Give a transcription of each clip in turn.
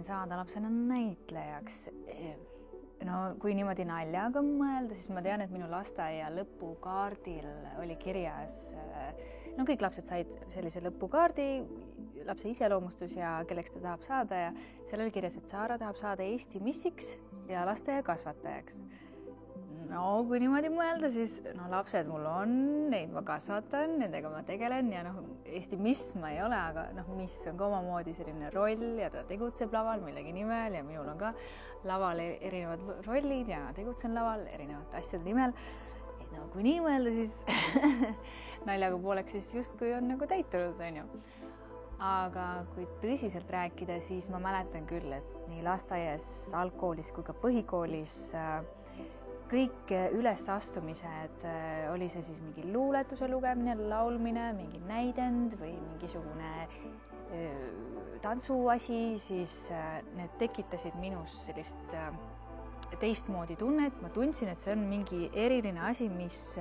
Saada lapsena näitlejaks. No kui niimoodi naljaga mõelda, siis ma tean, et minu lasteaia lõpukaardil oli kirjas, no kõik lapsed said sellise lõpukaardi, lapse iseloomustus ja kelleks ta tahab saada ja seal oli kirjas, et Saara tahab saada Eesti missiks ja lasteaia kasvatajaks. No kui niimoodi mõelda, siis lapsed mul on, neid ma kasvatan, nendega ma tegelen ja Eesti miss ma ei ole, aga miss on ka omamoodi selline roll ja ta tegutseb laval millegi nimel ja minul on ka laval erinevad rollid ja tegutsen laval erinevate asjade nimel. Et kui nii mõelda, siis naljaga pooleks siis justkui on nagu täitunud, on ju. Aga kui tõsiselt rääkida, siis ma mäletan küll, et nii lasteaias, algkoolis kui ka põhikoolis kõik ülesastumised, oli see siis mingi luuletuse lugemine, laulmine, mingi näidend või mingisugune tantsuasi, siis need tekitasid minus sellist teistmoodi tunnet. Ma tundsin, et see on mingi eriline asi, mis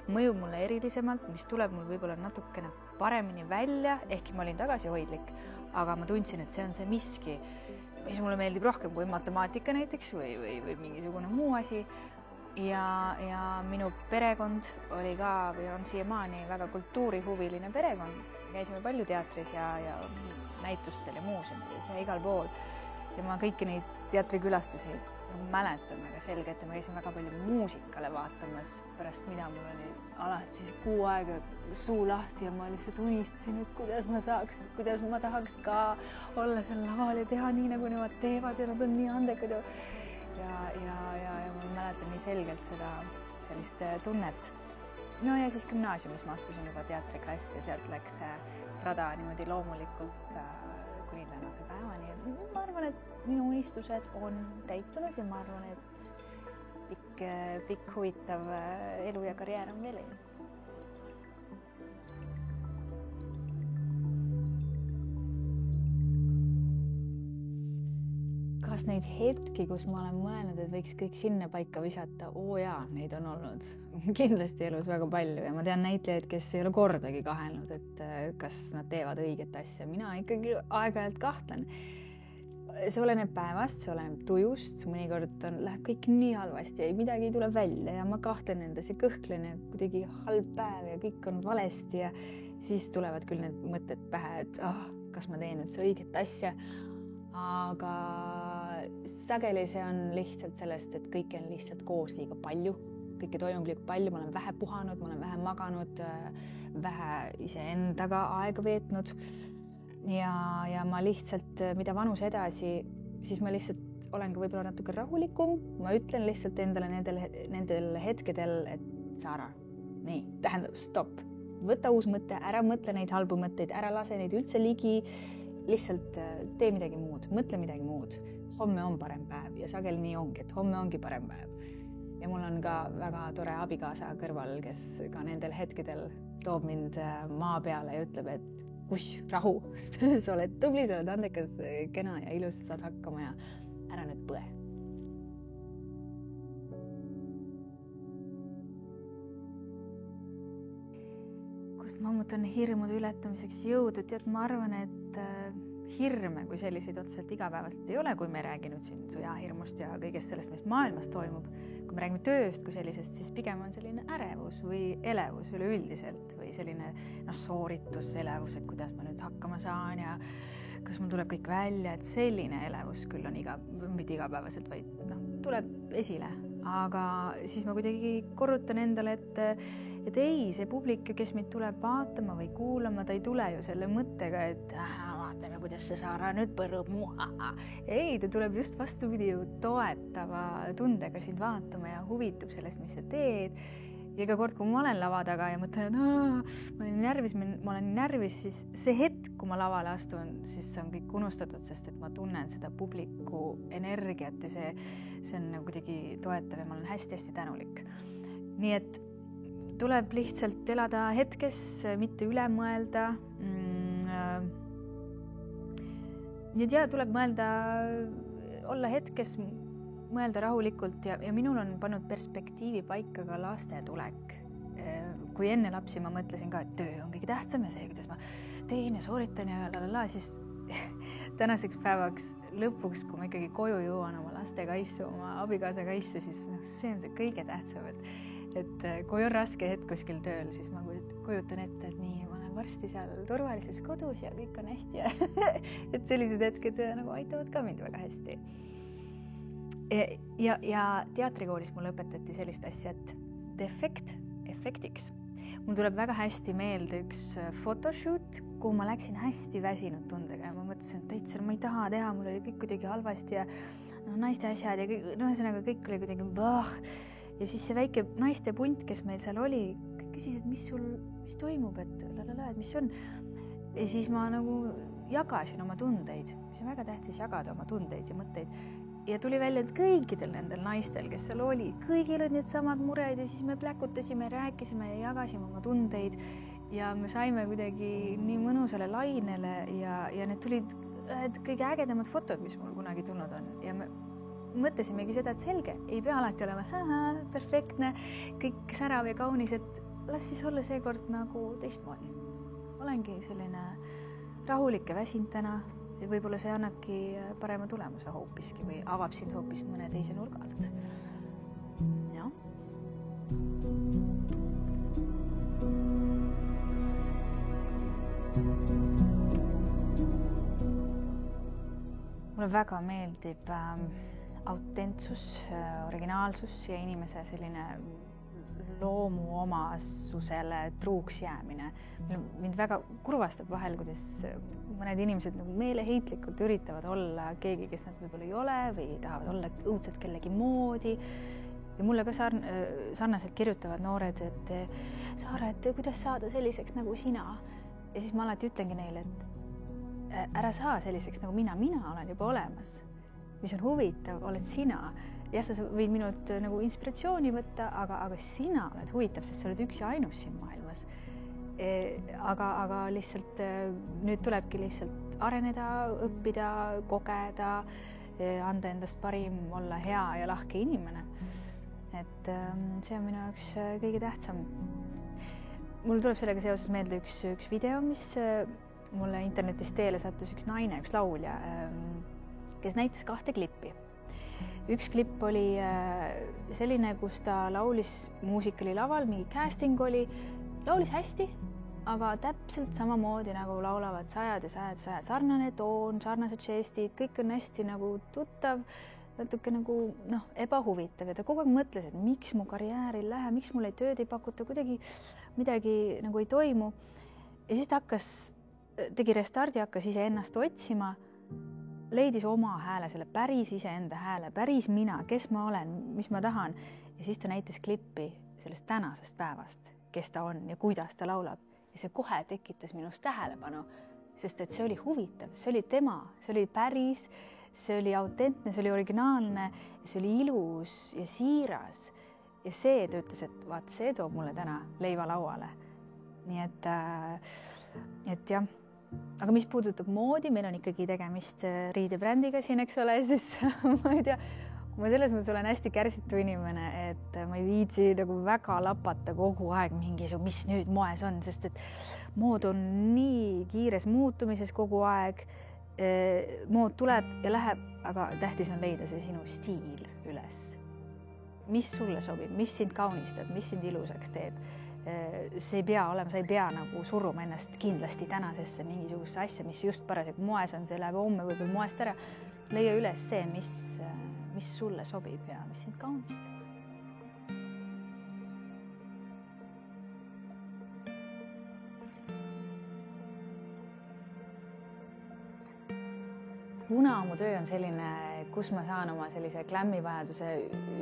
mõjub mulle erilisemalt, mis tuleb mul võib-olla natukene paremini välja, ehkki ma olin tagasihoidlik, aga ma tundsin, et see on see miski, mis mulle meeldib rohkem kui matemaatika näiteks või mingisugune muu asi. Ja minu perekond oli ka või on siiamaani väga kultuurihuviline perekond. Käisime palju teatris ja näitustel ja muuseumides ja igal pool. Ja ma kõiki neid teatrikülastusi mäletan väga selgelt ja ma käisin väga palju muusikale vaatamas, pärast mida mul oli alati kuu aega suu lahti ja ma lihtsalt unistasin, et kuidas ma tahaks ka olla seal laval ja teha nii, nagu nemad teevad ja nad on nii andekad ja ma mäletan nii selgelt seda sellist tunnet. No ja siis gümnaasiumis ma astusin juba teatriklassi ja sealt läks rada niimoodi loomulikult kuni tänase päevani. Ma arvan, et minu unistused on täitunud ja ma arvan, et pikk huvitav elu ja karjäär on veel ees. Kas neid hetki, kus ma olen mõelnud, et võiks kõik sinna paika visata? Jaa, neid on olnud kindlasti elus väga palju ja ma tean näitlejaid, kes ei ole kordagi kahelnud, et kas nad teevad õiget asja. Mina ikkagi aeg-ajalt kahtlen. See oleneb päevast, see oleneb tujust, mõnikord läheb kõik nii halvasti ja midagi ei tule välja ja ma kahtlen endas ja kõhklen ja kuidagi halb päev ja kõik on valesti ja siis tulevad küll need mõtted pähe, et kas ma teen nüüd see õiget asja. Aga sageli see on lihtsalt sellest, et kõike on lihtsalt koos liiga palju, kõike toimub liiga palju, ma olen vähe puhanud, ma olen vähe maganud, vähe iseendaga aega veetnud ja ma lihtsalt, mida vanus edasi, siis ma lihtsalt olen ka võib-olla natuke rahulikum, ma ütlen lihtsalt endale nendel hetkedel, et Saara, nii, tähendab, stopp, võta uus mõte, ära mõtle neid halbu mõtteid, ära lase neid üldse ligi, lihtsalt tee midagi muud, mõtle midagi muud. Homme on parem päev ja sageli nii ongi, et homme ongi parem päev. Ja mul on ka väga tore abikaasa kõrval, kes ka nendel hetkedel toob mind maa peale ja ütleb, et rahu, sa oled tubli, sa oled andekas, kena ja ilus, saad hakkama ja ära nüüd põe. Kust ma ammutan hirmude ületamiseks jõudu, tead, ma arvan, et hirme kui selliseid otseselt igapäevaselt ei ole, kui me räägime siin sõjahirmust ja kõigest sellest, mis maailmas toimub. Kui me räägime tööst kui sellisest, siis pigem on selline ärevus või elevus üleüldiselt või selline soorituselevus, et kuidas ma nüüd hakkama saan ja kas mul tuleb kõik välja, et selline elevus küll on mitte igapäevaselt, vaid tuleb esile. Aga siis ma kuidagi korrutan endale, et ei, see publik, kes mind tuleb vaatama või kuulama, ta ei tule ju selle mõttega, et vaatame, kuidas see Saara nüüd põrub. Ei, ta tuleb just vastupidi ju toetava tundega sind vaatama ja huvitub sellest, mis sa teed. Ja iga kord, kui ma olen lava taga ja mõtlen, et ma olen närvis, siis see hetk, kui ma lavale astun, siis see on kõik unustatud, sest et ma tunnen seda publiku energiat ja see on nagu kuidagi toetav ja ma olen hästi-hästi tänulik. Nii et tuleb lihtsalt elada hetkes, mitte üle mõelda, ja tuleb mõelda, olla hetkes, mõelda rahulikult ja minul on pannud perspektiivi paika ka laste tulek. Kui enne lapsi ma mõtlesin ka, et töö on kõige tähtsam ja see, kuidas ma teen ja sooritan ja siis tänaseks päevaks lõpuks, kui ma ikkagi koju jõuan oma laste kaisu, oma abikaasa kaisu, siis see on see kõige tähtsam, et kui on raske hetk kuskil tööl, siis ma kujutan ette, et nii, ma olen varsti seal turvalises kodus ja kõik on hästi ja et sellised hetked nagu aitavad ka mind väga hästi. Ja teatrikoolis mulle õpetati sellist asja, et defekt efektiks. Mul tuleb väga hästi meelde üks photoshoot, kuhu ma läksin hästi väsinud tundega ja ma mõtlesin, et täitsa ma ei taha teha, mul oli kõik kuidagi halvasti ja naiste asjad ja ühesõnaga kõik oli kuidagi bah. Ja siis see väike naiste punt, kes meil seal oli, küsis, et mis toimub, et mis on. Ja siis ma nagu jagasin oma tundeid, mis on väga tähtis jagada oma tundeid ja mõtteid. Ja tuli välja, et kõikidel nendel naistel, kes seal oli, kõigil on need samad mured ja siis me pläkutasime, rääkisime ja jagasime oma tundeid ja me saime kuidagi nii mõnusale lainele ja need tulid kõige ägedamad fotod, mis mul kunagi tulnud on. Ja me mõtlesimegi seda, et selge, ei pea alati olema perfektne, kõik särav ja kaunis, et las siis olla seekord nagu teistmoodi. Olengi selline rahulik ja väsinud täna. Ja võib-olla see annabki parema tulemuse hoopiski või avab sind hoopis mõne teise nurga alt. Ja. Mulle väga meeldib autentsus, originaalsus ja inimese selline loomuomasusele truuks jäämine. Mind väga kurvastab vahel, kuidas mõned inimesed nagu meeleheitlikult üritavad olla keegi, kes nad võib-olla ei ole või tahavad olla õudselt kellegi moodi. Ja mulle ka sarnaselt kirjutavad noored, et Saara, et kuidas saada selliseks nagu sina? Ja siis ma alati ütlengi neile, et ära saa selliseks nagu mina olen juba olemas. Mis on huvitav, oled sina. Ja sa võid minult nagu inspiratsiooni võtta, aga sina oled huvitav, sest sa oled üks ja ainus siin maailmas. Aga lihtsalt nüüd tulebki lihtsalt areneda, õppida, kogeda, anda endast parim, olla hea ja lahke inimene. Et see on minu jaoks kõige tähtsam. Mul tuleb sellega seoses meelde üks video, mis mulle internetis teele sattus üks naine, üks laulja, kes näitas 2 klippi. Üks klipp oli selline, kus ta laulis muusikali laval, mingi casting oli, laulis hästi, aga täpselt samamoodi nagu laulavad sajad, sarnane toon, sarnased žestid, kõik on hästi nagu tuttav, natuke nagu ebahuvitav ja ta kogu aeg mõtles, et miks mu karjäär ei lähe, miks mulle tööd ei pakuta, kuidagi midagi nagu ei toimu. Ja siis ta tegi restardi, hakkas ise ennast otsima, leidis oma hääle, selle päris iseenda hääle, päris mina, kes ma olen, mis ma tahan. Ja siis ta näitas klippi sellest tänasest päevast, kes ta on ja kuidas ta laulab. Ja see kohe tekitas minust tähelepanu, sest et see oli huvitav, see oli tema, see oli päris, see oli autentne, see oli originaalne, see oli ilus ja siiras. Ja see ta ütles, et vaat see toob mulle täna leiva lauale. Nii et jah. Aga mis puudutab moodi, meil on ikkagi tegemist riidebrändiga siin, eks ole, siis ma ei tea, ma selles mõttes olen hästi kärsitu inimene, et ma ei viitsi nagu väga lapata kogu aeg mis nüüd moes on, sest et mood on nii kiires muutumises kogu aeg, mood tuleb ja läheb, aga tähtis on leida see sinu stiil üles. Mis sulle sobib, mis sind kaunistab, mis sind ilusaks teeb. See ei pea olema, sa ei pea nagu suruma ennast kindlasti tänasesse mingisugusesse asja, mis just parasjagu moes on, see läheb homme võib-olla moest ära. Leia üles see, mis sulle sobib ja mis sind kaunistab. Kuna mu töö on selline, kus ma saan oma sellise glämmivajaduse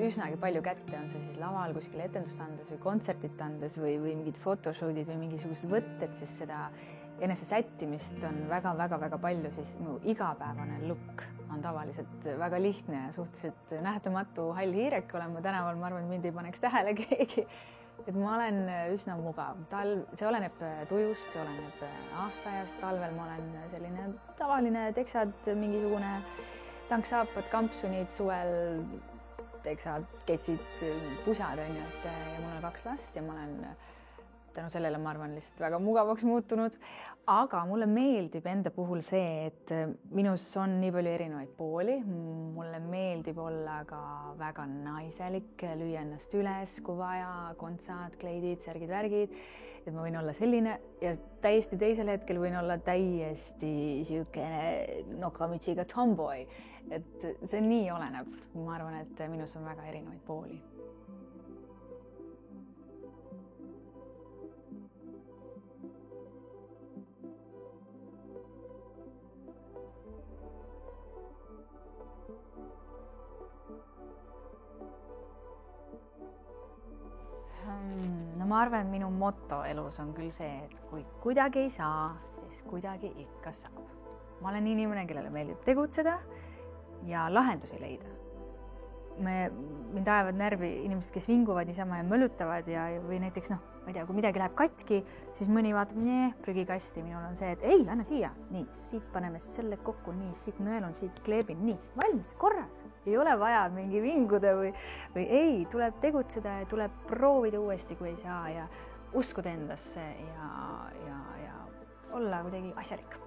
üsnagi palju kätte, on see siis laval kuskil etendust andes või kontsertit andes või mingid photoshootid või mingisugused võtted, siis seda enese sättimist on väga palju, siis mu igapäevane look on tavaliselt väga lihtne ja suhteliselt nähtamatu hall hiirek olen ma tänaval, ma arvan, et mind ei paneks tähele keegi. et ma olen üsna mugav. See oleneb tujust, see oleneb aastaajast. Talvel ma olen selline tavaline teksad, mingisugune tanksaapad, kampsunid, suvel teksad, ketsid, pusad on ju, et ja mul on 2 last ja ma olen tänu sellele, ma arvan, lihtsalt väga mugavaks muutunud. Aga mulle meeldib enda puhul see, et minus on nii palju erinevaid pooli. Mulle meeldib olla ka väga naiselik, lüüa ennast üles, kui vaja, kontsad, kleidid, särgid, värgid. Et ma võin olla selline ja täiesti teisel hetkel võin olla täiesti siukene nokamütsiga tomboy. Et see nii oleneb. Ma arvan, et minus on väga erinevaid pooli. No ma arvan, et minu moto elus on küll see, et kui kuidagi ei saa, siis kuidagi ikka saab. Ma olen inimene, kellele meeldib tegutseda ja lahendusi leida. Mind ajavad närvi inimesed, kes vinguvad niisama ja mölutavad või näiteks ma ei tea, kui midagi läheb katki, siis mõni vaatab prügikasti. Minul on see, et ei, anna siia. Nii, siit paneme selle kokku, nii, siit nõelun, siit kleebin, nii, valmis, korras. Ei ole vaja mingi vinguda või ei, tuleb tegutseda ja tuleb proovida uuesti, kui ei saa ja uskuda endasse ja olla kuidagi asjalik.